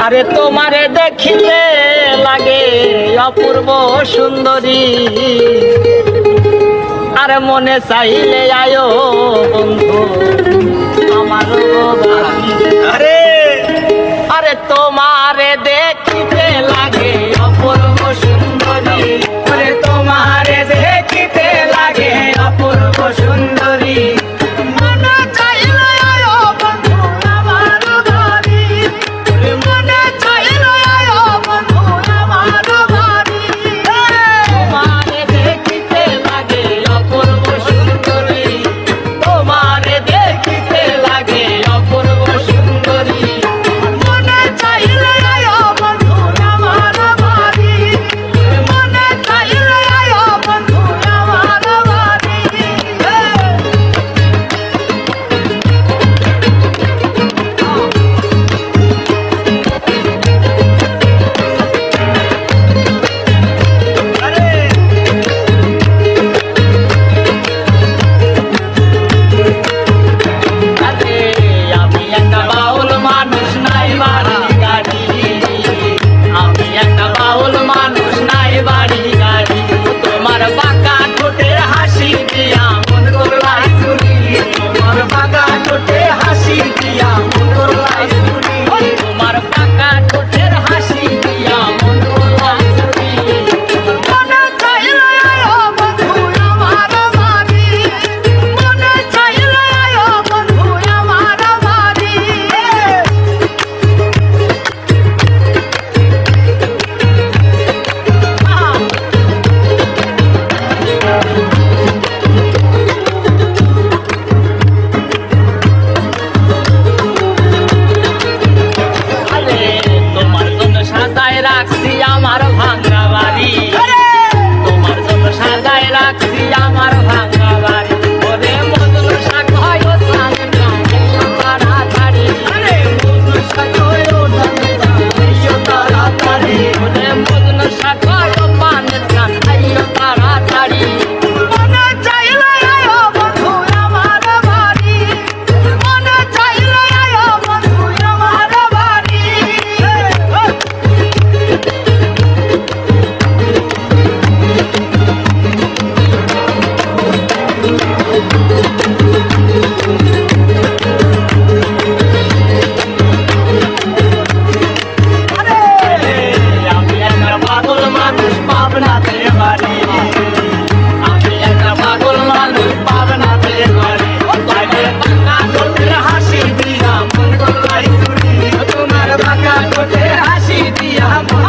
আরে তোমারে দেখিতে লাগে অপূর্ব সুন্দরী, আর মনে চাইলে আয়ো বন্ধু আমার বাড়ি। আরে আরে তোমারে দেখিতে লাগে অপূর্ব সুন্দরী, আরে তোমারে দেখিতে লাগে অপূর্ব সুন্দরী, মনে চাইলে আয়ো বন্ধু আমার বাড়ি, মনে চাইলে আয়ো বন্ধু আমার বাড়ি। তোমারে দেখিতে লাগে অপূর্ব সুন্দরী, তোমারে দেখিতে লাগে অপূর্ব সুন্দরী, মনে চাইলে আয়ো বন্ধু আমার বাড়ি, মনে চাইলে আয়ো বন্ধু আমার বাড়ি। আরে আমি একটা বাউল মানুষ, নাই বাড়ি গাড়ি, আমি একটা বাউল মানুষ, নাই বাড়ি গাড়ি, তোমার বাঁকা ঠোঁটের হাসি দিয়া মন করলাই চুরি, তোমার বাঁকা ঠোঁটে হাসি দিয়া মন করলাই চুরি, তোমার বাঁকা ঠোঁটের হাসি দিয়া মন করলাই চুরি, মনে চাইলে আয়ো বন্ধু আমার বাড়ি, মনে চাইলে আয়ো বন্ধু আমার বাড়ি। আরে তোমার জন্য সাজায় রাখছি আমার ভাঙা বাড়ি, তোমার জন্য সাজায় রাখছি আমার ভাঙা বাড়ি, ওরে মধুর শাক হয় ও তাড়াতাড়ি, আরে মধুর শাক হয় ও তাড়াতাড়ি, ওরে মধুর শাক হয় ও পানের গান আইও তাড়াতাড়ি, মনে চাইলে আয়ো বন্ধু আমার বাড়ি, মনে চাইলে আয়ো বন্ধু আমার বাড়ি। আরে আমি একটা পাগল মানুষ, পাবনাতে বাড়ি, আমি একটা পাগল মানুষ, পাবনাতে বাড়ি, তাইলে বাঁকা ঠোঁটের হাসি দিয়া মন করলাই চুরি, তোমার বাঁকা ঠোঁটের হাসি দিয়া মন